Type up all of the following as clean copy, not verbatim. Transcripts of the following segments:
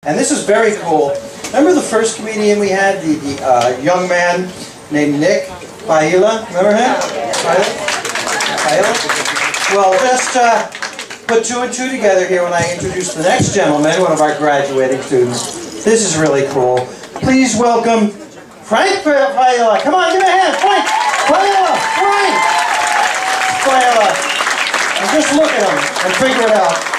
And this is very cool. Remember the first comedian we had, the young man named Nick Failla? Remember him? Failla? Well, just put two and two together here when I introduce the next gentleman, one of our graduating students. This is really cool. Please welcome Frank Failla. Come on, give me a hand. Frank Failla. Frank Failla. And just look at him and figure it out.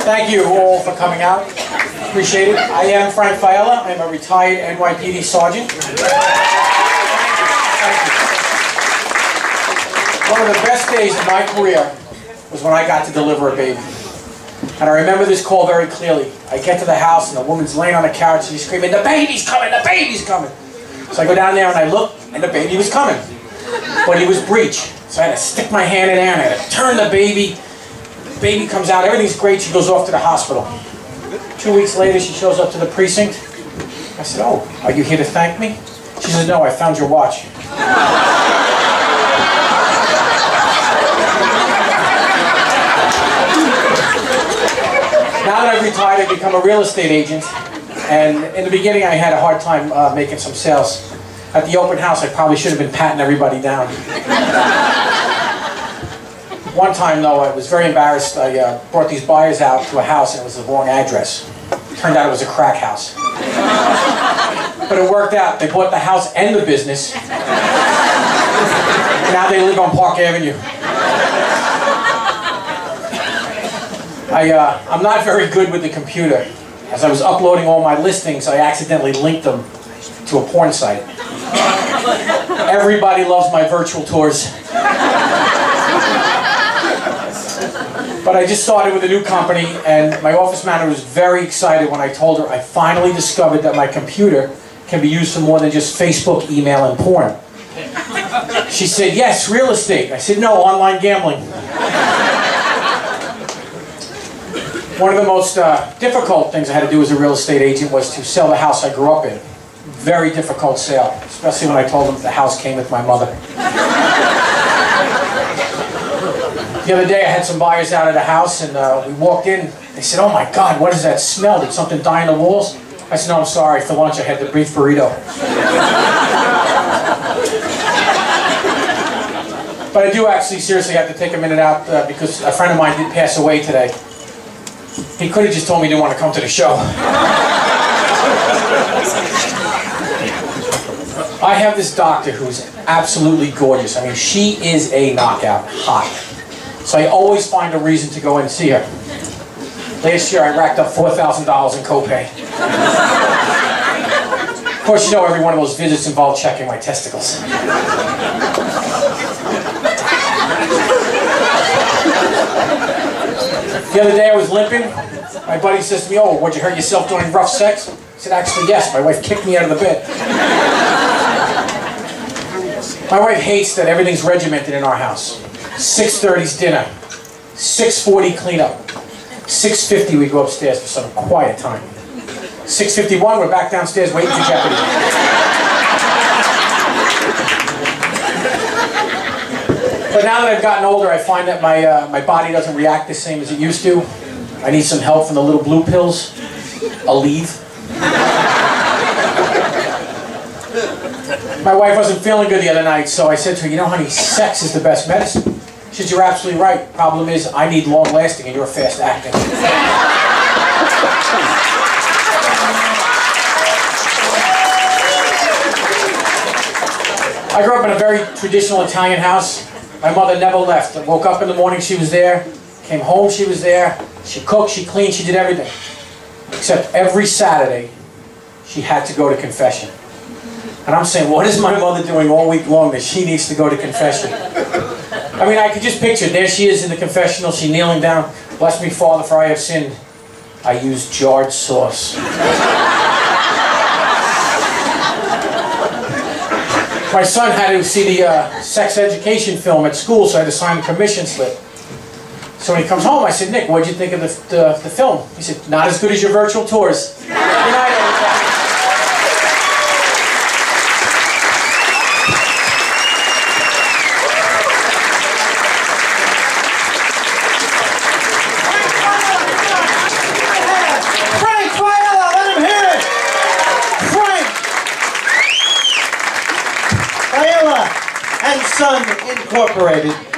Thank you all for coming out. Appreciate it. I am Frank Failla. I'm a retired NYPD sergeant. Thank you. One of the best days of my career was when I got to deliver a baby. And I remember this call very clearly. I get to the house and the woman's laying on the couch and she's screaming, "The baby's coming! The baby's coming!" So I go down there and I look and the baby was coming. But he was breech. So I had to stick my hand in there and I had to turn the baby. The baby comes out, everything's great, she goes off to the hospital. 2 weeks later she shows up to the precinct. I said, "Oh, are you here to thank me?" She says, "No, I found your watch." Now that I've retired, I've become a real estate agent, and in the beginning I had a hard time making some sales. At the open house I probably should have been patting everybody down. One time though, I was very embarrassed. I brought these buyers out to a house and it was the wrong address. Turned out it was a crack house. But it worked out. They bought the house and the business. Now they live on Park Avenue. I'm not very good with the computer. As I was uploading all my listings, I accidentally linked them to a porn site. Everybody loves my virtual tours. But I just started with a new company, and my office manager was very excited when I told her I finally discovered that my computer can be used for more than just Facebook, email, and porn. She said, "Yes, real estate." I said, "No, online gambling." One of the most difficult things I had to do as a real estate agent was to sell the house I grew up in. Very difficult sale, especially when I told them the house came with my mother. The other day I had some buyers out of the house and we walked in. They said, "Oh my God, what is that smell? Did something die on the walls?" I said, "No, I'm sorry. For lunch I had the beef burrito." But I do actually seriously have to take a minute out because a friend of mine did pass away today. He could have just told me he didn't want to come to the show. I have this doctor who's absolutely gorgeous. I mean, she is a knockout, hot. So I always find a reason to go and see her. Last year I racked up $4,000 in copay. Of course, you know every one of those visits involved checking my testicles. The other day I was limping. My buddy says to me, "Oh, would you hurt yourself doing rough sex?" I said, "Actually, yes. My wife kicked me out of the bed." My wife hates that everything's regimented in our house. 6:30's dinner, 6:40 cleanup, 6:50 we go upstairs for some quiet time. 6:51 we're back downstairs waiting for Jeopardy. But now that I've gotten older, I find that my body doesn't react the same as it used to. I need some help from the little blue pills. Aleve. My wife wasn't feeling good the other night, so I said to her, "You know, honey, sex is the best medicine." She said, "You're absolutely right. Problem is, I need long-lasting and you're fast-acting." I grew up in a very traditional Italian house. My mother never left. I woke up in the morning, she was there. Came home, she was there. She cooked, she cleaned, she did everything. Except every Saturday, she had to go to confession. And I'm saying, what is my mother doing all week long that she needs to go to confession? I mean, I could just picture, there she is in the confessional, she kneeling down. "Bless me, Father, for I have sinned. I used jarred sauce." My son had to see the sex education film at school, so I had to sign a permission slip. So when he comes home, I said, "Nick, what'd you think of the film?" He said, "Not as good as your virtual tours." Good night, everybody. Failla and Son Incorporated.